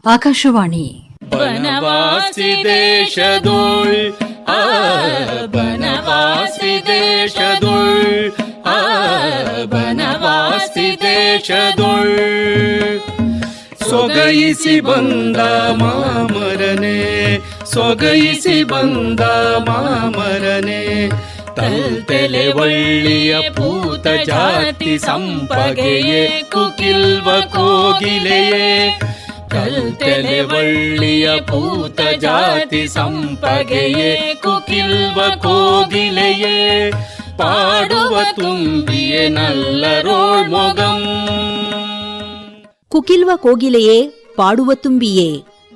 ಆಕಾಶವಾಣಿ ಬನವಾಸಿ ದೇಶದೊಳ್ ಬನವಾಸಿ ದೇಶದೊಳ್ ಬನವಾಸಿ ದೇಶದೊಳ್ ಸೊಗಯಿಸಿ ಬಂದ ಮಾಮರನೆ ಸೊಗಯಿಸಿ ಬಂದ ಮಾಮರನೆ ತಲ್ತೆಲೆ ಒಳ್ಳಿಯ ಪೂತ ಜಾತಿ ಸಂಪಗೆಯೇ ಕುಕಿಲ್ವ ಕೋಗಿಲೆಯೇ ಕಲ್ತೆಲೆ ಒಳ್ಳಿಯ ಪೂತ ಜಾತಿ ಸಂಪಗೆಯೇ ಕುಕಿಲ್ವ ಕೋಗಿಲೆಯೇ ಪಾಡುವ ತುಂಬಿಯೇ ನಲ್ಲರೋಳ್ ಮೊಗಂ. ಕುಕಿಲ್ವ ಕೋಗಿಲೆಯೇ ಪಾಡುವ ತುಂಬಿಯೇ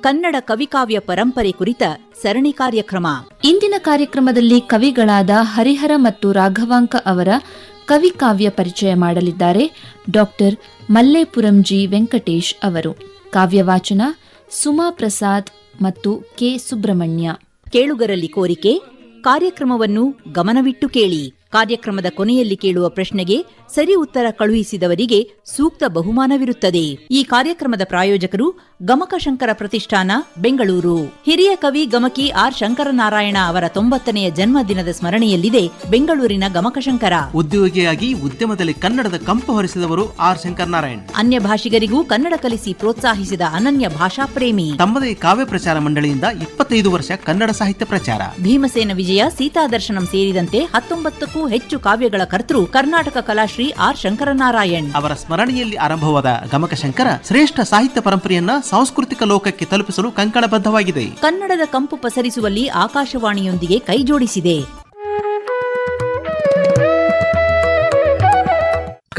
ಕನ್ನಡ ಕವಿಕಾವ್ಯ ಪರಂಪರೆ ಕುರಿತ ಸರಣಿ ಕಾರ್ಯಕ್ರಮ. ಇಂದಿನ ಕಾರ್ಯಕ್ರಮದಲ್ಲಿ ಕವಿಗಳಾದ ಹರಿಹರ ಮತ್ತು ರಾಘವಾಂಕ ಅವರ ಕವಿಕಾವ್ಯ ಪರಿಚಯ ಮಾಡಲಿದ್ದಾರೆ ಡಾಕ್ಟರ್ ಮಲ್ಲೇಪುರಂಜಿ ವೆಂಕಟೇಶ್ ಅವರು. ಕಾವ್ಯವಾಚನ ಸುಮಾ ಪ್ರಸಾದ್ ಮತ್ತು ಕೆ ಸುಬ್ರಹ್ಮಣ್ಯ. ಕೇಳುಗರಲ್ಲಿ ಕೋರಿಕೆ, ಕಾರ್ಯಕ್ರಮವನ್ನು ಗಮನವಿಟ್ಟು ಕೇಳಿ. ಕಾರ್ಯಕ್ರಮದ ಕೊನೆಯಲ್ಲಿ ಕೇಳುವ ಪ್ರಶ್ನೆಗೆ ಸರಿ ಉತ್ತರ ಕಳುಹಿಸಿದವರಿಗೆ ಸೂಕ್ತ ಬಹುಮಾನವಿರುತ್ತದೆ. ಈ ಕಾರ್ಯಕ್ರಮದ ಪ್ರಾಯೋಜಕರು ಗಮಕ ಶಂಕರ ಪ್ರತಿಷ್ಠಾನ, ಬೆಂಗಳೂರು. ಹಿರಿಯ ಕವಿ ಗಮಕಿ ಆರ್ ಶಂಕರನಾರಾಯಣ ಅವರ 90ನೆಯ ಜನ್ಮದಿನದ ಸ್ಮರಣೆಯಲ್ಲಿದೆ ಬೆಂಗಳೂರಿನ ಗಮಕ ಶಂಕರ. ಉದ್ಯೋಗಿಯಾಗಿ ಉದ್ಯಮದಲ್ಲಿ ಕನ್ನಡದ ಕಂಪು ಹೊರಿಸಿದವರು ಆರ್ ಶಂಕರನಾರಾಯಣ್. ಅನ್ಯ ಭಾಷಿಗರಿಗೂ ಕನ್ನಡ ಕಲಿಸಿ ಪ್ರೋತ್ಸಾಹಿಸಿದ ಅನನ್ಯ ಭಾಷಾ ಪ್ರೇಮಿ. ತಮ್ಮದೇ ಕಾವ್ಯ ಪ್ರಚಾರ ಮಂಡಳಿಯಿಂದ 25 ವರ್ಷ ಕನ್ನಡ ಸಾಹಿತ್ಯ ಪ್ರಚಾರ. ಭೀಮಸೇನ ವಿಜಯ, ಸೀತಾದರ್ಶನಂ ಸೇರಿದಂತೆ 19ಕ್ಕೂ ಹೆಚ್ಚು ಕಾವ್ಯಗಳ ಕರ್ತೃ ಕರ್ನಾಟಕ ಕಲಾಶ್ರೀ ಆರ್ ಶಂಕರನಾರಾಯಣ್. ಅವರ ಸ್ಮರಣೆಯಲ್ಲಿ ಆರಂಭವಾದ ಗಮಕ ಶಂಕರ ಶ್ರೇಷ್ಠ ಸಾಹಿತ್ಯ ಪರಂಪರೆಯನ್ನ ಸಾಂಸ್ಕೃತಿಕ ಲೋಕಕ್ಕೆ ತಲುಪಿಸಲು ಕಂಕಣಬದ್ಧವಾಗಿದೆ. ಕನ್ನಡದ ಕಂಪು ಪಸರಿಸುವಲ್ಲಿ ಆಕಾಶವಾಣಿಯೊಂದಿಗೆ ಕೈಜೋಡಿಸಿದೆ.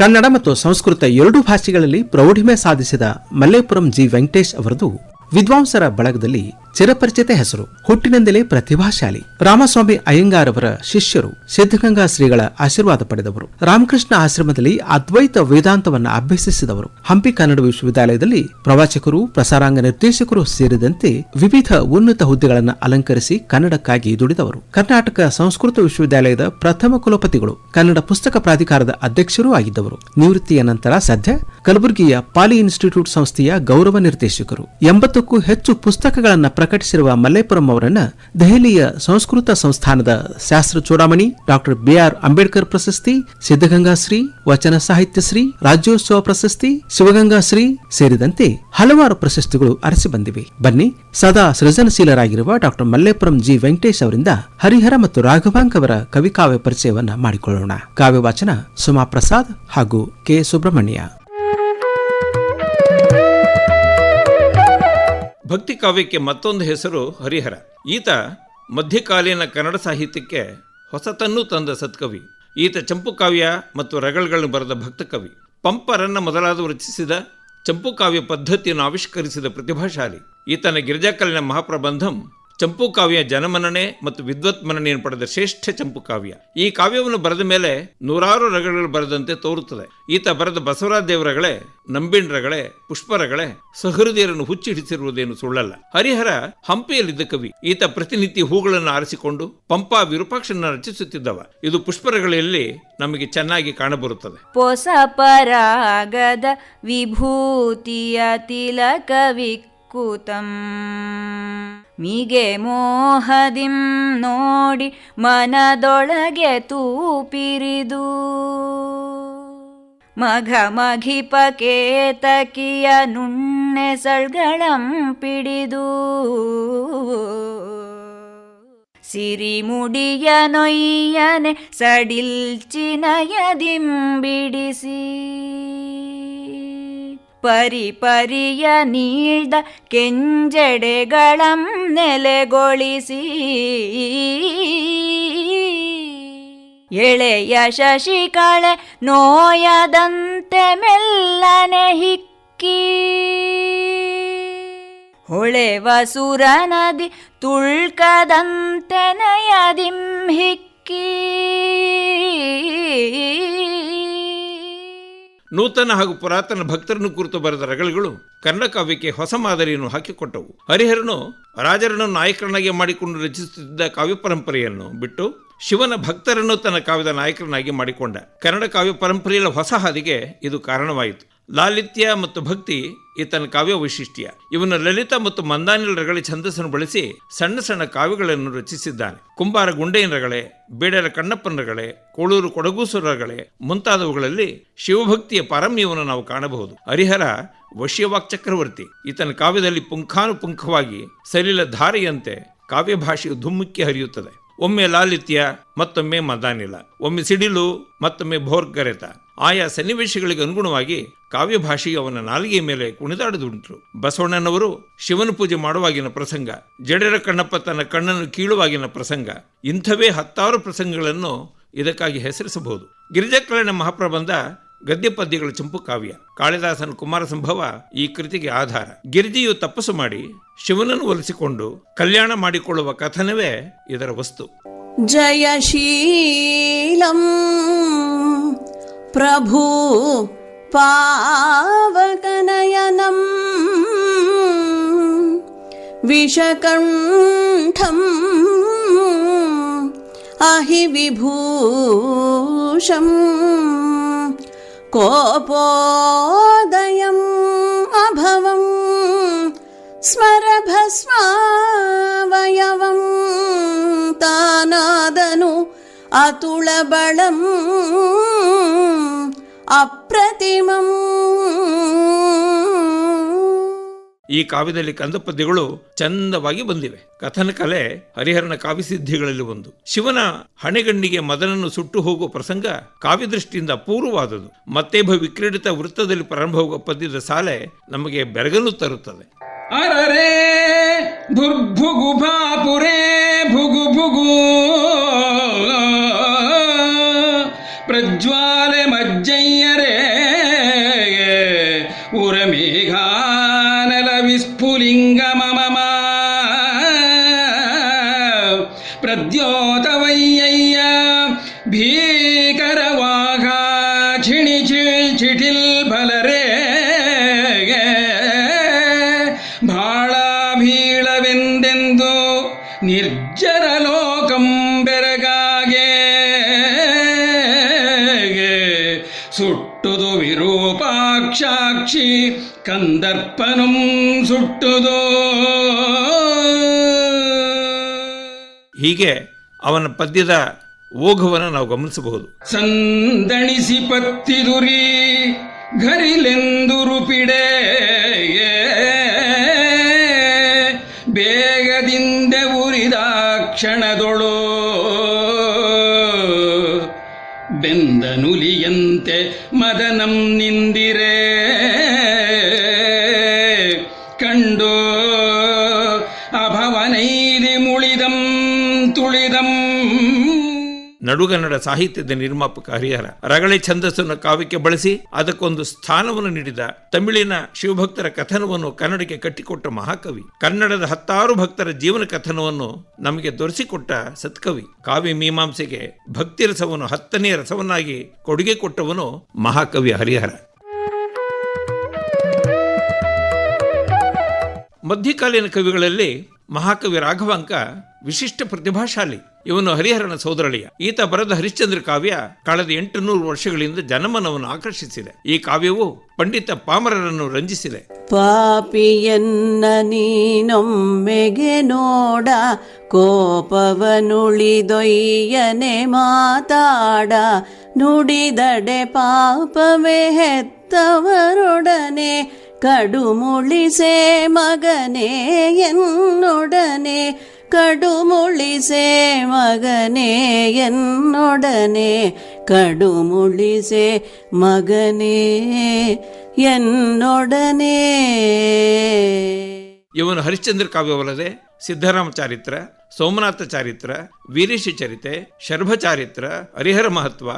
ಕನ್ನಡ ಮತ್ತು ಸಂಸ್ಕೃತ ಎರಡೂ ಭಾಷೆಗಳಲ್ಲಿ ಪ್ರೌಢಿಮೆ ಸಾಧಿಸಿದ ಮಲ್ಲೇಪುರಂ ಜಿ ವೆಂಕಟೇಶ್ ಅವರದು ವಿದ್ವಾಂಸರ ಬಳಗದಲ್ಲಿ ಚಿರಪರಿಚಿತ ಹೆಸರು. ಹುಟ್ಟಿನಿಂದಲೇ ಪ್ರತಿಭಾಶಾಲಿ. ರಾಮಸ್ವಾಮಿ ಅಯ್ಯಂಗಾರ್ ಅವರ ಶಿಷ್ಯರು. ಸಿದ್ಧಗಂಗಾ ಶ್ರೀಗಳ ಆಶೀರ್ವಾದ ಪಡೆದವರು. ರಾಮಕೃಷ್ಣ ಆಶ್ರಮದಲ್ಲಿ ಅದ್ವೈತ ವೇದಾಂತವನ್ನು ಅಭ್ಯಸಿಸಿದವರು. ಹಂಪಿ ಕನ್ನಡ ವಿಶ್ವವಿದ್ಯಾಲಯದಲ್ಲಿ ಪ್ರವಾಚಕರು, ಪ್ರಸಾರಾಂಗ ನಿರ್ದೇಶಕರು ಸೇರಿದಂತೆ ವಿವಿಧ ಉನ್ನತ ಹುದ್ದೆಗಳನ್ನು ಅಲಂಕರಿಸಿ ಕನ್ನಡಕ್ಕಾಗಿ ದುಡಿದವರು. ಕರ್ನಾಟಕ ಸಂಸ್ಕೃತ ವಿಶ್ವವಿದ್ಯಾಲಯದ ಪ್ರಥಮ ಕುಲಪತಿಗಳು. ಕನ್ನಡ ಪುಸ್ತಕ ಪ್ರಾಧಿಕಾರದ ಅಧ್ಯಕ್ಷರೂ ಆಗಿದ್ದವರು. ನಿವೃತ್ತಿಯ ನಂತರ ಸದ್ಯ ಕಲಬುರಗಿಯ ಪಾಲಿ ಇನ್ಸ್ಟಿಟ್ಯೂಟ್ ಸಂಸ್ಥೆಯ ಗೌರವ ನಿರ್ದೇಶಕರು. 80ಕ್ಕೂ ಹೆಚ್ಚು ಪುಸ್ತಕಗಳನ್ನು ಪ್ರಕಟಿಸಿರುವ ಮಲ್ಲೇಪುರಂ ಅವರನ್ನ ದೆಹಲಿಯ ಸಂಸ್ಕೃತ ಸಂಸ್ಥಾನದ ಶಾಸ್ತ್ರ ಚೂಡಾಮಣಿ, ಡಾಕ್ಟರ್ ಬಿಆರ್ ಅಂಬೇಡ್ಕರ್ ಪ್ರಶಸ್ತಿ, ಸಿದ್ಧಗಂಗಾ ಶ್ರೀ, ವಚನ ಸಾಹಿತ್ಯ ಶ್ರೀ, ರಾಜ್ಯೋತ್ಸವ ಪ್ರಶಸ್ತಿ, ಶಿವಗಂಗಾ ಶ್ರೀ ಸೇರಿದಂತೆ ಹಲವಾರು ಪ್ರಶಸ್ತಿಗಳು ಅರಸಿ ಬಂದಿವೆ. ಬನ್ನಿ, ಸದಾ ಸೃಜನಶೀಲರಾಗಿರುವ ಡಾಕ್ಟರ್ ಮಲ್ಲೇಪುರಂ ಜಿ ವೆಂಕಟೇಶ್ ಅವರಿಂದ ಹರಿಹರ ಮತ್ತು ರಾಘವಾಂಕ್ ಅವರ ಕವಿಕಾವ್ಯ ಪರಿಚಯವನ್ನ ಮಾಡಿಕೊಳ್ಳೋಣ. ಕಾವ್ಯ ವಾಚನ ಸುಮಾ ಪ್ರಸಾದ್ ಹಾಗೂ ಕೆ ಸುಬ್ರಹ್ಮಣ್ಯ. ಭಕ್ತಿ ಕಾವ್ಯಕ್ಕೆ ಮತ್ತೊಂದು ಹೆಸರು ಹರಿಹರ. ಈತ ಮಧ್ಯಕಾಲೀನ ಕನ್ನಡ ಸಾಹಿತ್ಯಕ್ಕೆ ಹೊಸತನ್ನು ತಂದ ಸತ್ಕವಿ. ಈತ ಚಂಪು ಕಾವ್ಯ ಮತ್ತು ರಗಳ್ಗಳನ್ನು ಬರೆದ ಭಕ್ತ ಕವಿ. ಪಂಪರನ್ನ ಮೊದಲಾದವರು ರಚಿಸಿದ ಚಂಪು ಕಾವ್ಯ ಪದ್ಧತಿಯನ್ನು ಆವಿಷ್ಕರಿಸಿದ ಪ್ರತಿಭಾಶಾಲಿ. ಈತನ ಗಿರಿಜಾಕಲಿನ ಮಹಾಪ್ರಬಂಧಂ ಚಂಪು ಕಾವ್ಯ ಜನಮನ್ನಣೆ ಮತ್ತು ವಿದ್ವತ್ ಮನ್ನಣೆಯನ್ನು ಪಡೆದ ಶ್ರೇಷ್ಠ ಚಂಪು ಕಾವ್ಯ. ಈ ಕಾವ್ಯವನ್ನು ಬರೆದ ಮೇಲೆ ನೂರಾರು ರಗಳೆಗಳು ಬರೆದಂತೆ ತೋರುತ್ತದೆ. ಈತ ಬರೆದ ಬಸವರಾಜ ದೇವರಗಳೇ, ನಂಬಿನ ರಗಳೆ, ಪುಷ್ಪರಗಳೆ ಸಹೃದಯರನ್ನು ಹುಚ್ಚಿಡಿಸಿರುವುದೇನು ಸುಳ್ಳಲ್ಲ. ಹರಿಹರ ಹಂಪಿಯಲ್ಲಿದ್ದ ಕವಿ. ಈತ ಪ್ರತಿನಿತ್ಯ ಹೂಗಳನ್ನು ಆರಿಸಿಕೊಂಡು ಪಂಪ ವಿರೂಪಾಕ್ಷನ ರಚಿಸುತ್ತಿದ್ದವ. ಇದು ಪುಷ್ಪರಗಳೆಯಲ್ಲಿ ನಮಗೆ ಚೆನ್ನಾಗಿ ಕಾಣಬರುತ್ತದೆ. ಪೊಸ ಪರಾಗದ ವಿಭೂತಿಯ ತಿಲಕವಿ ಕೂತಂ ಮಿಗೆ ಮೋಹದಿಂ ನೋಡಿ ಮನದೊಳಗೆ ತೂಪಿರಿದು ಮಘ ಮಘಿಪ ಕೇತಕಿಯ ನುಣ್ಣೆ ಸಳ್ಗಳಂ ಪಿಡಿದು ಸಿರಿಮುಡಿಯ ನೊಯ್ಯನೆ ಸಡಿಲ್ಚಿನಯದಿಂಬಿಡಿಸಿ ಪರಿಪರಿಯ ನೀಳ್ದ ಕೆಂಜೆಡೆಗಳಂ ನೆಲೆಗೊಳಿಸಿ ಎಳೆಯ ಶಶಿಕಳೆ ನೋಯದಂತೆ ಮೆಲ್ಲನೆ ಹಿಕ್ಕಿ ಹೊಳೆವ ಸುರ ನದಿ ತುಳ್ಕದಂತೆ ನಯದಿಂ ಹಿಕ್ಕಿ ನೂತನ ಹಾಗೂ ಪುರಾತನ ಭಕ್ತರನ್ನು ಕುರಿತು ಬರೆದ ರಗಳುಗಳು ಕನ್ನಡ ಕಾವ್ಯಕ್ಕೆ ಹೊಸ ಮಾದರಿಯನ್ನು ಹಾಕಿಕೊಟ್ಟವು. ಹರಿಹರನು ರಾಜರನ್ನು ನಾಯಕರನ್ನಾಗಿ ಮಾಡಿಕೊಂಡು ರಚಿಸುತ್ತಿದ್ದ ಕಾವ್ಯ ಪರಂಪರೆಯನ್ನು ಬಿಟ್ಟು ಶಿವನ ಭಕ್ತರನ್ನು ತನ್ನ ಕಾವ್ಯದ ನಾಯಕರನ್ನಾಗಿ ಮಾಡಿಕೊಂಡ. ಕನ್ನಡ ಕಾವ್ಯ ಪರಂಪರೆಯ ಹೊಸ ಹಾದಿಗೆ ಇದು ಕಾರಣವಾಯಿತು. ಲಾಲಿತ್ಯ ಮತ್ತು ಭಕ್ತಿ ಈತನ ಕಾವ್ಯ ವೈಶಿಷ್ಟ್ಯ. ಇವನು ಲಲಿತ ಮತ್ತು ಮಂದಾನಿಲ ರಗಳೆ ಛಂದಸ್ಸನ್ನು ಬಳಸಿ ಸಣ್ಣ ಸಣ್ಣ ಕಾವ್ಯಗಳನ್ನು ರಚಿಸಿದ್ದಾನೆ. ಕುಂಬಾರ ಗುಂಡಯ್ಯನ ರಗಳೆ, ಬೇಡರ ಕಣ್ಣಪ್ಪನ ರಗಳೆ, ಕೋಳೂರು ಕೊಡಗೂಸರ ರಗಳೆ ಮುಂತಾದವುಗಳಲ್ಲಿ ಶಿವಭಕ್ತಿಯ ಪಾರಮ್ಯವನ್ನು ನಾವು ಕಾಣಬಹುದು. ಹರಿಹರ ವಶ್ಯವಾಕ್ ಚಕ್ರವರ್ತಿ. ಈತನ ಕಾವ್ಯದಲ್ಲಿ ಪುಂಖಾನುಪುಂಖವಾಗಿ ಸಲಿಲ ಧಾರೆಯಂತೆ ಕಾವ್ಯ ಭಾಷೆಯು ಧುಮ್ಮಿಕ್ಕಿ ಹರಿಯುತ್ತದೆ. ಒಮ್ಮೆ ಲಾಲಿತ್ಯ, ಮತ್ತೊಮ್ಮೆ ಮದಾನಿಲ, ಒಮ್ಮೆ ಸಿಡಿಲು, ಮತ್ತೊಮ್ಮೆ ಭೋರ್ಗರೆತ. ಆಯಾ ಸನ್ನಿವೇಶಗಳಿಗೆ ಅನುಗುಣವಾಗಿ ಕಾವ್ಯ ಭಾಷೆಯು ಅವನ ನಾಲಿಗೆಯ ಮೇಲೆ ಕುಣಿದಾಡುದುಂಟು. ಬಸವಣ್ಣನವರು ಶಿವನ ಪೂಜೆ ಮಾಡುವಾಗಿನ ಪ್ರಸಂಗ, ಜಡೆರ ಕಣ್ಣಪ್ಪ ತನ್ನ ಕಣ್ಣನ್ನು ಕೀಳುವಾಗಿನ ಪ್ರಸಂಗ, ಇಂಥವೇ 10 ಪ್ರಸಂಗಗಳನ್ನು ಇದಕ್ಕಾಗಿ ಹೆಸರಿಸಬಹುದು. ಗಿರಿಜಾಕಲ್ಯಾಣ ಮಹಾಪ್ರಬಂಧ ಗದ್ಯ ಪದ್ಯಗಳ ಚಂಪು ಕಾವ್ಯ. ಕಾಳಿದಾಸನ ಕುಮಾರ ಸಂಭವ ಈ ಕೃತಿಗೆ ಆಧಾರ. ಗಿರಿಜೆಯು ತಪಸ್ಸು ಮಾಡಿ ಶಿವನನ್ನು ಒಲಿಸಿಕೊಂಡು ಕಲ್ಯಾಣ ಮಾಡಿಕೊಳ್ಳುವ ಕಥನವೇ ಇದರ ವಸ್ತು. ಜಯಶೀಲಂ ಪ್ರಭು ಪಾವಕನಯನಂ ವಿಷಕಂಠಂ ಅಹಿ ವಿಭೂಷಂ ಕೋಪೋದಯಂ ಅಭವಂ ಸ್ಮರಭಸ್ಮಾವಯವಂ ತಾನಾದನು ಅತುಳಬಳಂ ಅಪ್ರತಿಮಂ. ಈ ಕಾವ್ಯದಲ್ಲಿ ಕಂದ ಪದ್ಯಗಳು ಚಂದವಾಗಿ ಬಂದಿವೆ. ಕಥನ ಕಲೆ ಹರಿಹರನ ಕಾವ್ಯಸಿದ್ಧಿಗಳಲ್ಲಿ ಒಂದು. ಶಿವನ ಹಣೆಗಣ್ಣಿಗೆ ಮದನನ್ನು ಸುಟ್ಟು ಹೋಗುವ ಪ್ರಸಂಗ ಕಾವ್ಯದೃಷ್ಟಿಯಿಂದ ಅಪೂರ್ವವಾದುದು. ಮತ್ತೇಭ ವಿಕ್ರೀಡಿತ ವೃತ್ತದಲ್ಲಿ ಪ್ರಾರಂಭವಾಗುವ ಪದ್ಯದ ಸಾಲೆ ನಮಗೆ ಬೆರಗನ್ನು ತರುತ್ತದೆ. ಅರರೆ ಭುರ್ಭುಗು ಭಾಪುರೇ ಭುಗು ಭುಗು ಪ್ರಜ್ವಾಲೆ ಮಜ್ಜಯ್ಯರೇ ಉರಮೇಘಾನಲ ವಿಸ್ಫುಲಿಂಗ ಮಮ ಪ್ರದ್ಯೋತವಯ್ಯಯ್ಯ ಭೀಕರವಾಘ ಛಿಣಿ ಚಿಳ್ ಚಿಟಿಲ್ ಫಲರೇ ಭಾಳ ಭೀಳವೆಂದೆಂದು ನಿರ್ಜರ ಲೋಕಂ ಬೆರಗಾಗೆ ಸುಟ್ಟುದು ವಿರೂಪಾಕ್ಷಾಕ್ಷಿ ಕಂದರ್ಪನಂ ಸುಟ್ಟುದು. ಹೀಗೆ ಅವನ ಪದ್ಯದ ಓಘವನ್ನು ನಾವು ಗಮನಿಸಬಹುದು. ಸಂದಣಿಸಿ ಪತ್ತಿದುರಿ ಘರಿಲೆಂದುರು ಪಿಡೆ ಬೇಗದಿಂದ ಉರಿದ ಕ್ಷಣದೊಳು ಬೆಂದ ನುಲಿಯಂತೆ ಮದನಂ ನಿಂದಿರೆ ಕಂಡು ಅಭವನೈಲಿ ಮುಳಿದಂ ತುಳಿದಂ. ನಡುಗನ್ನಡ ಸಾಹಿತ್ಯದ ನಿರ್ಮಾಪಕ ಹರಿಹರ ರಗಳೆ ಛಂದಸ್ಸನ್ನು ಕಾವ್ಯಕ್ಕೆ ಬಳಸಿ ಅದಕ್ಕೊಂದು ಸ್ಥಾನವನ್ನು ನೀಡಿದ ತಮಿಳಿನ ಶಿವಭಕ್ತರ ಕಥನವನ್ನು ಕನ್ನಡಕ್ಕೆ ಕಟ್ಟಿಕೊಟ್ಟ ಮಹಾಕವಿ. ಕನ್ನಡದ 10 ಭಕ್ತರ ಜೀವನ ಕಥನವನ್ನು ನಮಗೆ ದೊರೆಸಿಕೊಟ್ಟ ಸತ್ಕವಿ. ಕಾವ್ಯ ಮೀಮಾಂಸೆಗೆ ಭಕ್ತಿ ರಸವನ್ನು 10ನೇ ರಸವನ್ನಾಗಿ ಕೊಡುಗೆ ಕೊಟ್ಟವನು ಮಹಾಕವಿ ಹರಿಹರ. ಮಧ್ಯಕಾಲೀನ ಕವಿಗಳಲ್ಲಿ ಮಹಾಕವಿ ರಾಘವಾಂಕ ವಿಶಿಷ್ಟ ಪ್ರತಿಭಾಶಾಲಿ. ಇವನು ಹರಿಹರನ ಸೋದರಳಿಯ. ಈತ ಬರೆದ ಹರಿಶ್ಚಂದ್ರ ಕಾವ್ಯ ಕಳೆದ 800 ವರ್ಷಗಳಿಂದ ಜನಮನವನ್ನು ಆಕರ್ಷಿಸಿದೆ. ಈ ಕಾವ್ಯವು ಪಂಡಿತ ಪಾಮರರನ್ನು ರಂಜಿಸಿದೆ. ಪಾಪಿಯನ್ನ ನೀನೊಮ್ಮೆಗೆ ನೋಡ ಕೋಪವನುಳಿದೊಯ್ಯನೆ ಮಾತಾಡ ನುಡಿದಡೆ ಪಾಪವೇ ಹೆತ್ತವರೊಡನೆ ಕಡುಮುಳಿಸೆ ಮಗನೇ ಎನ್ನೊಡನೆ ಕಡುಮುಳಿಸೆ ಮಗನೇ ಎನ್ನೊಡನೆ ಕಡುಮುಳಿಸೆ ಮಗನೇ ಎನ್ನೊಡನೆ. ಇವನು ಹರಿಶ್ಚಂದ್ರ ಕಾವ್ಯವಲ್ಲದೆ ಸಿದ್ಧರಾಮ ಚಾರಿತ್ರ, ಸೋಮನಾಥ ಚಾರಿತ್ರ, ವೀರೇಶ ಚರಿತೆ, ಶರ್ಭಚಾರಿತ್ರ, ಹರಿಹರ ಮಹತ್ವ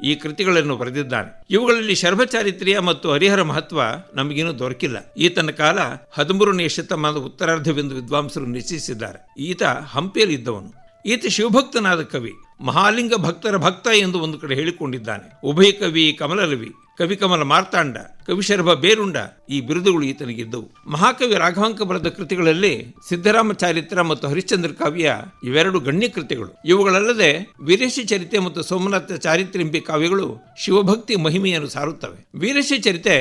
ಈ ಕೃತಿಗಳನ್ನು ಬರೆದಿದ್ದಾನೆ. ಇವುಗಳಲ್ಲಿ ಶರ್ಭಚಾರಿತ್ರ್ಯ ಮತ್ತು ಹರಿಹರ ಮಹತ್ವ ನಮಗಿನ್ನೂ ದೊರಕಿಲ್ಲ. ಈತನ ಕಾಲ 13ನೇ ಶತಮಾನದ ಉತ್ತರಾರ್ಧವೆಂದು ವಿದ್ವಾಂಸರು ನಿಶ್ಚಯಿಸಿದ್ದಾರೆ. ಈತ ಹಂಪಿಯಲ್ಲಿದ್ದವನು. ಈತ ಶಿವಭಕ್ತನಾದ ಕವಿ. ಮಹಾಲಿಂಗ ಭಕ್ತರ ಭಕ್ತ ಎಂದು ಒಂದು ಕಡೆ ಹೇಳಿಕೊಂಡಿದ್ದಾನೆ. ಉಭಯ ಕವಿ, ಕಮಲರವಿ, ಕವಿಕಮಲ ಮಾರ್ತಾಂಡ, ಕವಿಶರ್ಭ ಬೇರುಂಡ ಈ ಬಿರುದುಗಳು ಈತನಿಗಿದ್ದವು. ಮಹಾಕವಿ ರಾಘವಾಂಕ ಬರೆದ ಕೃತಿಗಳಲ್ಲಿ ಸಿದ್ದರಾಮ ಚಾರಿತ್ರ ಮತ್ತು ಹರಿಶ್ಚಂದ್ರ ಕಾವ್ಯ ಇವೆರಡು ಗಣ್ಯ ಕೃತಿಗಳು. ಇವುಗಳಲ್ಲದೆ ವೀರೇಶ ಚರಿತೆ ಮತ್ತು ಸೋಮನಾಥ ಚಾರಿತ್ರ ಎಂಬಿ ಕಾವ್ಯಗಳು ಶಿವಭಕ್ತಿ ಮಹಿಮೆಯನ್ನು ಸಾರುತ್ತವೆ. ವೀರೇಶ ಚರಿತೆ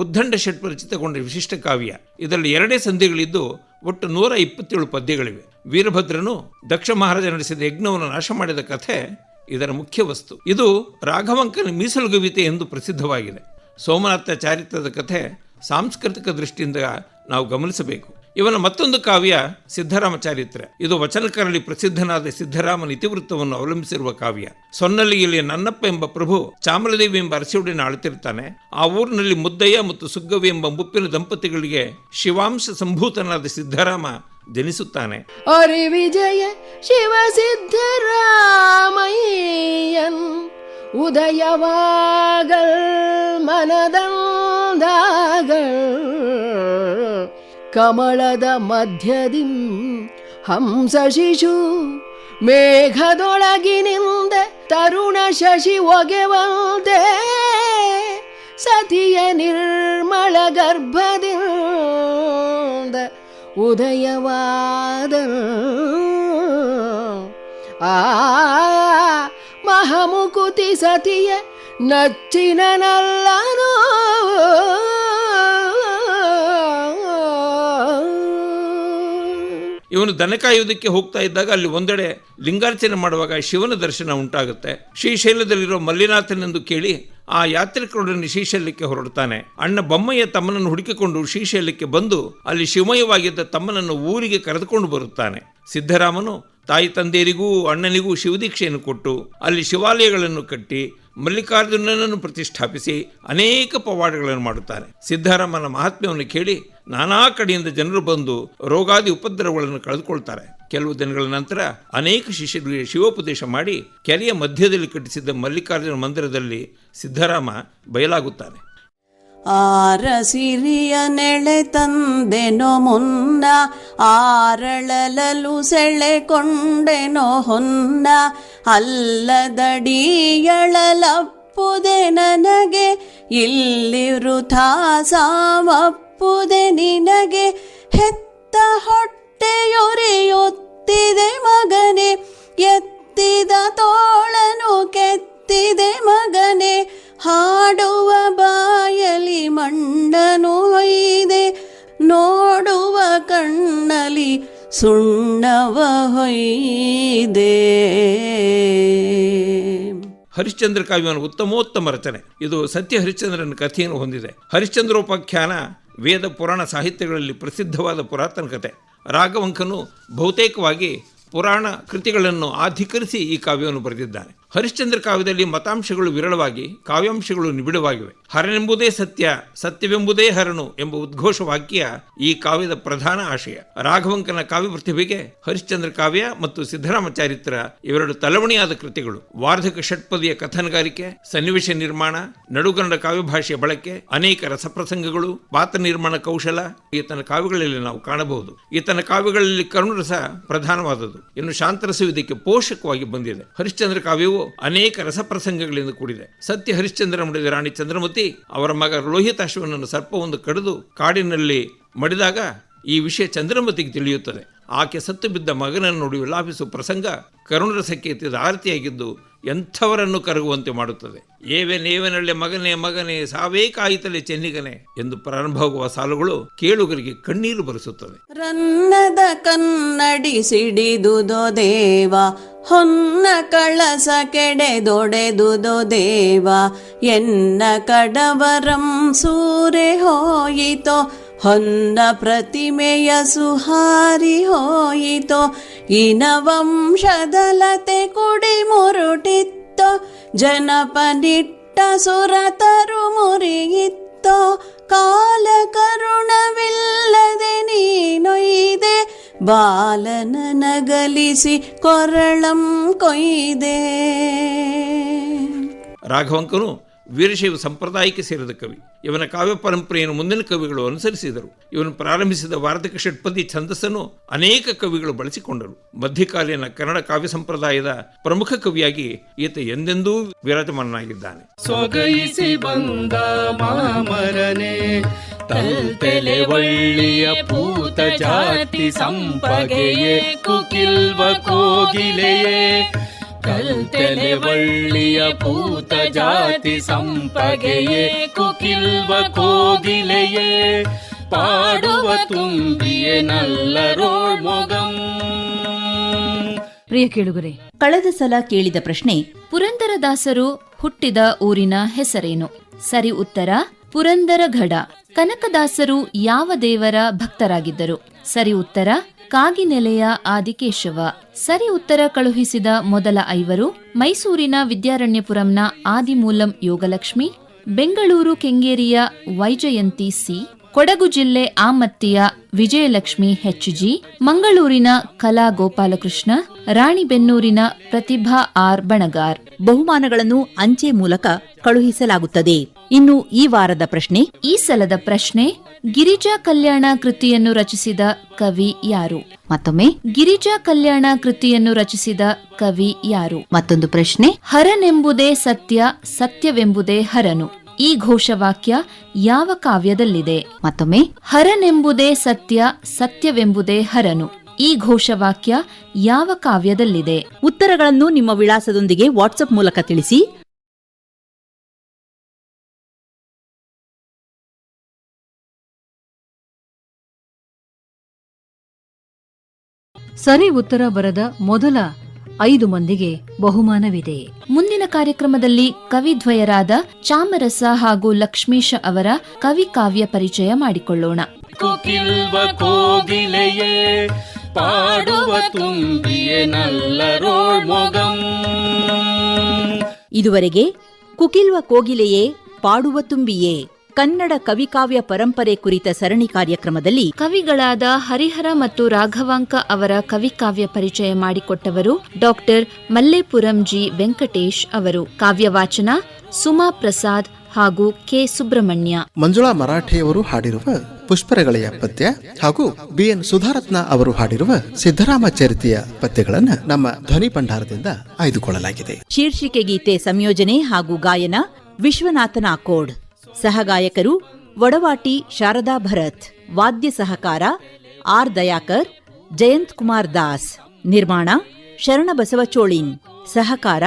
ಉದ್ದಂಡ ಷಟ್ಪರಿಚಿತಗೊಂಡ ವಿಶಿಷ್ಟ ಕಾವ್ಯ. ಇದರಲ್ಲಿ 2 ಸಂಧಿಗಳಿದ್ದು ಒಟ್ಟು 127 ಪದ್ಯಗಳಿವೆ. ವೀರಭದ್ರನು ದಕ್ಷ ಮಹಾರಾಜ ನಡೆಸಿದ ಯಜ್ಞವನ್ನು ನಾಶ ಮಾಡಿದ ಕಥೆ ಇದರ ಮುಖ್ಯ ವಸ್ತು. ಇದು ರಾಘವಾಂಕನ ಮೀಸಲುಗವಿತೆ ಎಂದು ಪ್ರಸಿದ್ಧವಾಗಿದೆ. ಸೋಮನಾಥ ಚಾರಿತ್ರದ ಕಥೆ ಸಾಂಸ್ಕೃತಿಕ ದೃಷ್ಟಿಯಿಂದ ನಾವು ಗಮನಿಸಬೇಕು. ಇವನ ಮತ್ತೊಂದು ಕಾವ್ಯ ಸಿದ್ದರಾಮ ಚಾರಿತ್ರ. ಇದು ವಚನಕಾರರಲ್ಲಿ ಪ್ರಸಿದ್ಧನಾದ ಸಿದ್ದರಾಮನ ಇತಿವೃತ್ತವನ್ನು ಅವಲಂಬಿಸಿರುವ ಕಾವ್ಯ. ಸೊನ್ನಲ್ಲಿಯಲ್ಲಿ ನನ್ನಪ್ಪ ಎಂಬ ಪ್ರಭು ಚಾಮಲದೇವಿ ಎಂಬ ಅರಸಿಯುಡಿನ ಆಳುತ್ತಿರುತ್ತಾನೆ. ಆ ಊರಿನಲ್ಲಿ ಮುದ್ದಯ್ಯ ಮತ್ತು ಸುಗ್ಗವಿ ಎಂಬ ಮುಪ್ಪಿನ ದಂಪತಿಗಳಿಗೆ ಶಿವಾಂಶ ಸಂಭೂತನಾದ ಸಿದ್ದರಾಮ ಜನಿಸುತ್ತಾನೆ. ಅರೆ ವಿಜಯ ಶಿವ ಸಿದ್ದರಾಮಯ್ಯನ್ ಉದಯವಾಗಲ್ ಮನದಂದಾಗಲ್ ಕಮಲದ ಮಧ್ಯದಿಂ ಹಂಸ ಶಿಶು ಮೇಘದೊಳಗಿನಿಂದ ತರುಣ ಶಶಿ ಒಗೆವಂತೆ ಸತಿಯ ನಿರ್ಮಲ ಗರ್ಭದಿಂದ ಉದಯವಾದ ಆ ಮಹಾಮುಕುತಿ ಸತಿಯ ನಚ್ಚಿನನಲ್ಲನು ಇವನು ದನ ಕಾಯುವುದಕ್ಕೆ ಹೋಗ್ತಾ ಇದ್ದಾಗ ಅಲ್ಲಿ ಒಂದೆಡೆ ಲಿಂಗಾರ್ಚನೆ ಮಾಡುವಾಗ ಶಿವನ ದರ್ಶನ ಉಂಟಾಗುತ್ತೆ. ಶ್ರೀಶೈಲದಲ್ಲಿರೋ ಮಲ್ಲಿನಾಥನೆಂದು ಕೇಳಿ ಆ ಯಾತ್ರಿಕರೊಡನೆ ಶ್ರೀಶೈಲಕ್ಕೆ ಹೊರಡ್ತಾನೆ. ಅಣ್ಣ ಬೊಮ್ಮಯ್ಯ ತಮ್ಮನನ್ನು ಹುಡುಕಿಕೊಂಡು ಶ್ರೀಶೈಲಕ್ಕೆ ಬಂದು ಅಲ್ಲಿ ಶಿವಮಯವಾಗಿದ್ದ ತಮ್ಮನನ್ನು ಊರಿಗೆ ಕರೆದುಕೊಂಡು ಬರುತ್ತಾನೆ. ಸಿದ್ದರಾಮನು ತಾಯಿ ತಂದೆಯರಿಗೂ ಅಣ್ಣನಿಗೂ ಶಿವದೀಕ್ಷೆಯನ್ನು ಕೊಟ್ಟು ಅಲ್ಲಿ ಶಿವಾಲಯಗಳನ್ನು ಕಟ್ಟಿ ಮಲ್ಲಿಕಾರ್ಜುನನನ್ನು ಪ್ರತಿಷ್ಠಾಪಿಸಿ ಅನೇಕ ಪವಾಡಗಳನ್ನು ಮಾಡುತ್ತಾನೆ. ಸಿದ್ದರಾಮನ ಮಹಾತ್ಮ್ಯವನ್ನು ಕೇಳಿ ನಾನಾ ಕಡೆಯಿಂದ ಜನರು ಬಂದು ರೋಗಾದಿ ಉಪದ್ರವಗಳನ್ನು ಕಳೆದುಕೊಳ್ತಾರೆ. ಕೆಲವು ದಿನಗಳ ನಂತರ ಅನೇಕ ಶಿಷ್ಯರಿಗೆ ಶಿವೋಪದೇಶ ಮಾಡಿ ಕೆರೆಯ ಮಧ್ಯದಲ್ಲಿ ಕಟ್ಟಿಸಿದ್ದ ಮಲ್ಲಿಕಾರ್ಜುನ ಮಂದಿರದಲ್ಲಿ ಸಿದ್ದರಾಮ ಬಯಲಾಗುತ್ತಾನೆ. ಆರಸಿರಿಯ ನೆಳೆ ತಂದೆನೋ ಮುನ್ನ ಆರಳಲಲು ಸೆಳೆಕೊಂಡೆನೋ ಹೊನ್ನ ಅಲ್ಲದಡಿಯಳಲಪ್ಪುದೆ ನನಗೆ ಇಲ್ಲಿರುಥಾ ಸಾಮಪ್ಪುದೆ ನಿನಗೆ ಹೆತ್ತ ಹೊಟ್ಟೆಯೊರೆಯೊತ್ತಿದೆ ಮಗನೆ ಎತ್ತಿದ ತೋಳನು ಕೆತ್ತಿದೆ ಮಗನೆ ಹಾಡುವ ಬಾಯಲಿ ಮಣ್ಣನು ಹೊಯ್ದೆ ನೋಡುವ ಕಣ್ಣಲಿ ಸುಣ್ಣವ ಹೊಯ್ದೆ. ಹರಿಶ್ಚಂದ್ರ ಕಾವ್ಯವನ್ನು ಉತ್ತಮೋತ್ತಮ ರಚನೆ. ಇದು ಸತ್ಯ ಹರಿಶ್ಚಂದ್ರನ ಕಥೆಯನ್ನು ಹೊಂದಿದೆ. ಹರಿಶ್ಚಂದ್ರೋಪಾಖ್ಯಾನ ವೇದ ಪುರಾಣ ಸಾಹಿತ್ಯಗಳಲ್ಲಿ ಪ್ರಸಿದ್ಧವಾದ ಪುರಾತನ ಕಥೆ. ರಾಘವಂಕನು ಬಹುತೇಕವಾಗಿ ಪುರಾಣ ಕೃತಿಗಳನ್ನು ಆಧಿಕರಿಸಿ ಈ ಕಾವ್ಯವನ್ನು ಬರೆದಿದ್ದಾನೆ. ಹರಿಶ್ಚಂದ್ರ ಕಾವ್ಯದಲ್ಲಿ ಮತಾಂಶಗಳು ವಿರಳವಾಗಿ, ಕಾವ್ಯಾಂಶಗಳು ನಿಬಿಡವಾಗಿವೆ. ಹರನೆಂಬುದೇ ಸತ್ಯ, ಸತ್ಯವೆಂಬುದೇ ಹರನು ಎಂಬ ಉದ್ಘೋಷ ವಾಕ್ಯ ಈ ಕಾವ್ಯದ ಪ್ರಧಾನ ಆಶಯ. ರಾಘವಂಕನ ಕಾವ್ಯ ಪ್ರತಿಭೆಗೆ ಹರಿಶ್ಚಂದ್ರ ಕಾವ್ಯ ಮತ್ತು ಸಿದ್ದರಾಮ ಚಾರಿತ್ರ ಇವೆರಡು ತಲವಣಿಯಾದ ಕೃತಿಗಳು. ವಾರ್ಧಕ ಷಟ್ಪದಿಯ ಕಥನಗಾರಿಕೆ, ಸನ್ನಿವೇಶ ನಿರ್ಮಾಣ, ನಡುಗನ್ನಡ ಕಾವ್ಯ ಭಾಷೆಯ ಬಳಕೆ, ಅನೇಕ ರಸಪ್ರಸಂಗಗಳು, ಪಾತ್ರ ನಿರ್ಮಾಣ ಕೌಶಲ ಈತನ ಕಾವ್ಯಗಳಲ್ಲಿ ನಾವು ಕಾಣಬಹುದು. ಈತನ ಕಾವ್ಯಗಳಲ್ಲಿ ಕರುಣರಸ ಪ್ರಧಾನವಾದದ್ದು. ಇನ್ನು ಶಾಂತರಸವು ಇದಕ್ಕೆ ಪೋಷಕವಾಗಿ ಬಂದಿದೆ. ಹರಿಶ್ಚಂದ್ರ ಕಾವ್ಯವು ಅನೇಕ ರಸಪ್ರಸಂಗಗಳಿಂದ ಕೂಡಿದೆ. ಸತ್ಯ ಹರಿಶ್ಚಂದ್ರ ಮುಡಿದ ರಾಣಿ ಚಂದ್ರಮತಿ ಅವರ ಮಗ ಲೋಹಿತಾಶ್ವನನ್ನು ಸರ್ಪವೊಂದು ಕಡಿದು ಕಾಡಿನಲ್ಲಿ ಮಡಿದಾಗ ಈ ವಿಷಯ ಚಂದ್ರಮತಿಗೆ ತಿಳಿಯುತ್ತದೆ. ಆಕೆ ಸತ್ತು ಬಿದ್ದ ಮಗನನ್ನು ನೋಡಿ ವಿಲಾಪಿಸುವ ಪ್ರಸಂಗ ಕರುಣರಸಕ್ಕೆ ಎತ್ತಿದ ಆರತಿಯಾಗಿದ್ದು ಎಂಥವರನ್ನು ಕರಗುವಂತೆ ಮಾಡುತ್ತದೆ. ಏವೆನೇವನಳ್ಳೆ ಮಗನೇ ಮಗನೇ ಸಾವೇ ಕಾಯಿತಲೆ ಚೆನ್ನಿಗನೆ ಎಂದು ಪ್ರಾರಂಭವಾಗುವ ಸಾಲುಗಳು ಕೇಳುಗರಿಗೆ ಕಣ್ಣೀರು ಬರಿಸುತ್ತದೆ. ರನ್ನದ ಕನ್ನಡಿ ಸಿಡಿದುದೋ ದೇವ ಹೊನ್ನ ಕಳಸ ಕೆಡೆದೊಡೆದುದೋ ದೇವ ಎನ್ನ ಕಡವರಂ ಸೂರೆ ಹೋಯಿತೋ ಹೊನ್ನ ಪ್ರತಿಮೆಯ ಸುಹಾರಿ ಹೋಯಿತೋ ಇನವಂಶದಲತೆ ಕುಡಿ ಮುರುಟಿತ್ತೋ ಜನಪನಿಟ್ಟ ಸುರತರು ಮುರಿಯಿತ್ತೋ ಕಾಲ ಕರುಣವಿಲ್ಲದೆ ನೀನೊಯ್ದೆ ಬಾಲನ ನಗಲಿಸಿ ಕೊರಳಂ ಕೊಯ್ದೆ. ರಾಘವಂಕನು ವೀರಶೈವ ಸಂಪ್ರದಾಯಕ್ಕೆ ಸೇರಿದ ಕವಿ. ಇವನ ಕಾವ್ಯ ಪರಂಪರೆಯನ್ನು ಮುಂದಿನ ಕವಿಗಳು ಅನುಸರಿಸಿದರು. ಇವನು ಪ್ರಾರಂಭಿಸಿದ ವಾರ್ತಿಕ ಷಟ್ಪದಿ ಛಂದಸ್ಸನ್ನು ಅನೇಕ ಕವಿಗಳು ಬಳಸಿಕೊಂಡರು. ಮಧ್ಯಕಾಲೀನ ಕನ್ನಡ ಕಾವ್ಯ ಸಂಪ್ರದಾಯದ ಪ್ರಮುಖ ಕವಿಯಾಗಿ ಈತ ಎಂದೆಂದೂ ವಿರಾಜಮಾನನಾಗಿದ್ದಾನೆ. ಸೊಗೈಸಿ ಬಂದ ಮಾಮರನೆ ತಲ್ತೆಲೆ ಒಳ್ಳೆಯ ಪೂತ ಜಾತಿ ಸಂಪಗೆಯೇ ಕುಕಿಲ್ವ ಕೋಗಿಲೆಯೇ ಕಲ್ತೆಲೆ ಒಳ್ಳೆಯ ಪೂತ ಜಾತಿ ಸಂಪಗೆಯೇ ಕುಕಿಲ್ವ ಕೋಗಿಲೆಯೇ ಪಾಡುವ ತುಂಬಿಯೇ ನಲ್ಲರೋಳ್ ಮೊಗಂ. ಪ್ರಿಯ ಕೇಳುಗರೆ, ಕಳೆದ ಸಲ ಕೇಳಿದ ಪ್ರಶ್ನೆ ಪುರಂದರದಾಸರು ಹುಟ್ಟಿದ ಊರಿನ ಹೆಸರೇನು? ಸರಿ ಉತ್ತರ ಪುರಂದರಗಡ. ಕನಕದಾಸರು ಯಾವ ದೇವರ ಭಕ್ತರಾಗಿದ್ದರು? ಸರಿ ಉತ್ತರ ಕಾಗಿನೆಲೆಯ ಆದಿಕೇಶವ. ಸರಿ ಉತ್ತರ ಕಳುಹಿಸಿದ ಮೊದಲ 5 ಮೈಸೂರಿನ ವಿದ್ಯಾರಣ್ಯಪುರಂನ ಆದಿಮೂಲಂ ಯೋಗಲಕ್ಷ್ಮಿ, ಬೆಂಗಳೂರು ಕೆಂಗೇರಿಯ ವೈಜಯಂತಿ ಸಿ, ಕೊಡಗು ಜಿಲ್ಲೆ ಆಮತ್ತಿಯ ವಿಜಯಲಕ್ಷ್ಮಿ HG, ಮಂಗಳೂರಿನ ಕಲಾ ಗೋಪಾಲಕೃಷ್ಣ, ರಾಣಿಬೆನ್ನೂರಿನ ಪ್ರತಿಭಾ ಆರ್ ಬಣಗಾರ್. ಬಹುಮಾನಗಳನ್ನು ಅಂಚೆ ಮೂಲಕ ಕಳುಹಿಸಲಾಗುತ್ತದೆ. ಇನ್ನು ಈ ವಾರದ ಪ್ರಶ್ನೆ. ಈ ಸಲದ ಪ್ರಶ್ನೆ, ಗಿರಿಜಾ ಕಲ್ಯಾಣ ಕೃತಿಯನ್ನು ರಚಿಸಿದ ಕವಿ ಯಾರು? ಮತ್ತೊಮ್ಮೆ, ಗಿರಿಜಾ ಕಲ್ಯಾಣ ಕೃತಿಯನ್ನು ರಚಿಸಿದ ಕವಿ ಯಾರು? ಮತ್ತೊಂದು ಪ್ರಶ್ನೆ. ಹರನೆಂಬುದೇ ಸತ್ಯ, ಸತ್ಯವೆಂಬುದೇ ಹರನು. ಈ ಘೋಷವಾಕ್ಯ ಯಾವ ಕಾವ್ಯದಲ್ಲಿದೆ? ಮತ್ತೊಮ್ಮೆ, ಹರನೆಂಬುದೇ ಸತ್ಯ, ಸತ್ಯವೆಂಬುದೇ ಹರನು. ಈ ಘೋಷವಾಕ್ಯ ಯಾವ ಕಾವ್ಯದಲ್ಲಿದೆ? ಉತ್ತರಗಳನ್ನು ನಿಮ್ಮ ವಿಳಾಸದೊಂದಿಗೆ ವಾಟ್ಸ್ಆಪ್ ಮೂಲಕ ತಿಳಿಸಿ. ಸರಿ ಉತ್ತರ ಬರೆದ ಮೊದಲ 5 ಮಂದಿಗೆ ಬಹುಮಾನವಿದೆ. ಮುಂದಿನ ಕಾರ್ಯಕ್ರಮದಲ್ಲಿ ಕವಿದ್ವಯರಾದ ಚಾಮರಸ ಹಾಗೂ ಲಕ್ಷ್ಮೀಶ ಅವರ ಕವಿ ಕಾವ್ಯ ಪರಿಚಯ ಮಾಡಿಕೊಳ್ಳೋಣ. ಕುಕಿಲ್ವ ಕೋಗಿಲೆಯೇ ಪಾಡುವ ತುಂಬಿಯೇ ನಲ್ಲರೋಳ್ ಮೊಗಂ. ಇದುವರೆಗೆ ಕುಕಿಲ್ವ ಕೋಗಿಲೆಯೇ ಪಾಡುವ ತುಂಬಿಯೇ ಕನ್ನಡ ಕವಿಕಾವ್ಯ ಪರಂಪರೆ ಕುರಿತ ಸರಣಿ ಕಾರ್ಯಕ್ರಮದಲ್ಲಿ ಕವಿಗಳಾದ ಹರಿಹರ ಮತ್ತು ರಾಘವಾಂಕ ಅವರ ಕವಿಕಾವ್ಯ ಪರಿಚಯ ಮಾಡಿಕೊಟ್ಟವರು ಡಾಕ್ಟರ್ ಮಲ್ಲೇಪುರಂ ಜಿ ವೆಂಕಟೇಶ್ ಅವರು. ಕಾವ್ಯವಾಚನ ಸುಮಾ ಪ್ರಸಾದ್ ಹಾಗೂ ಕೆ ಸುಬ್ರಹ್ಮಣ್ಯ. ಮಂಜುಳಾ ಮರಾಠೆಯವರು ಹಾಡಿರುವ ಪುಷ್ಪರಗಳೆಯ ಪದ್ಯ ಹಾಗೂ BN ಸುಧಾರತ್ನ ಅವರು ಹಾಡಿರುವ ಸಿದ್ದರಾಮ ಚರಿತೆಯ ಪದ್ಯಗಳನ್ನು ನಮ್ಮ ಧ್ವನಿ ಭಂಡಾರದಿಂದ ಆಯ್ದುಕೊಳ್ಳಲಾಗಿದೆ. ಶೀರ್ಷಿಕೆ ಗೀತೆ ಸಂಯೋಜನೆ ಹಾಗೂ ಗಾಯನ ವಿಶ್ವನಾಥನ ಅಕೋಡ್. ಸಹಗಾಯಕರು ವಡವಾಟಿ ಶಾರದಾ ಭರತ್. ವಾದ್ಯ ಸಹಕಾರ ಆರ್ ದಯಾಕರ್, ಜಯಂತ್ ಕುಮಾರ್ ದಾಸ್. ನಿರ್ಮಾಣ ಶರಣಬಸವ ಚೋಳಿನ್. ಸಹಕಾರ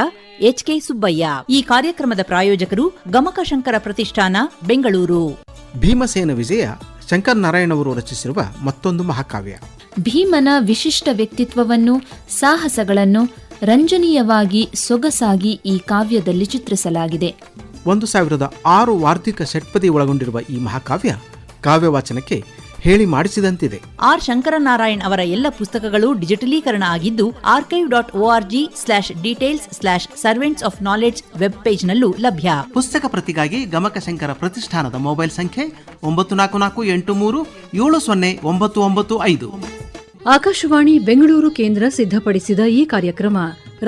HK ಸುಬ್ಬಯ್ಯ. ಈ ಕಾರ್ಯಕ್ರಮದ ಪ್ರಾಯೋಜಕರು ಗಮಕ ಶಂಕರ ಪ್ರತಿಷ್ಠಾನ, ಬೆಂಗಳೂರು. ಭೀಮಸೇನ ವಿಜಯ ಶಂಕರ್ ನಾರಾಯಣ್ ಅವರು ರಚಿಸಿರುವ ಮತ್ತೊಂದು ಮಹಾಕಾವ್ಯ. ಭೀಮನ ವಿಶಿಷ್ಟ ವ್ಯಕ್ತಿತ್ವವನ್ನು, ಸಾಹಸಗಳನ್ನು ರಂಜನೀಯವಾಗಿ ಸೊಗಸಾಗಿ ಈ ಕಾವ್ಯದಲ್ಲಿ ಚಿತ್ರಿಸಲಾಗಿದೆ. 1006 ವಾರ್ತಿಕ ಷಟ್ಪದಿ ಒಳಗೊಂಡಿರುವ ಈ ಮಹಾಕಾವ್ಯ ಕಾವ್ಯವಾಚನಕ್ಕೆ ಹೇಳಿ ಮಾಡಿಸಿದಂತಿದೆ. ಆರ್ ಶಂಕರನಾರಾಯಣ್ ಅವರ ಎಲ್ಲ ಪುಸ್ತಕಗಳು ಡಿಜಿಟಲೀಕರಣ ಆಗಿದ್ದು archive.org/details/servants of knowledge ವೆಬ್ ಪೇಜ್ನಲ್ಲೂ ಲಭ್ಯ. ಪುಸ್ತಕ ಪ್ರತಿಗಾಗಿ ಗಮಕ ಶಂಕರ ಪ್ರತಿಷ್ಠಾನದ ಮೊಬೈಲ್ ಸಂಖ್ಯೆ 9448370995. ಆಕಾಶವಾಣಿ ಬೆಂಗಳೂರು ಕೇಂದ್ರ ಸಿದ್ಧಪಡಿಸಿದ ಈ ಕಾರ್ಯಕ್ರಮ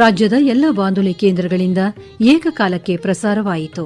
ರಾಜ್ಯದ ಎಲ್ಲ ಬಾನುಲಿ ಕೇಂದ್ರಗಳಿಂದ ಏಕಕಾಲಕ್ಕೆ ಪ್ರಸಾರವಾಯಿತು.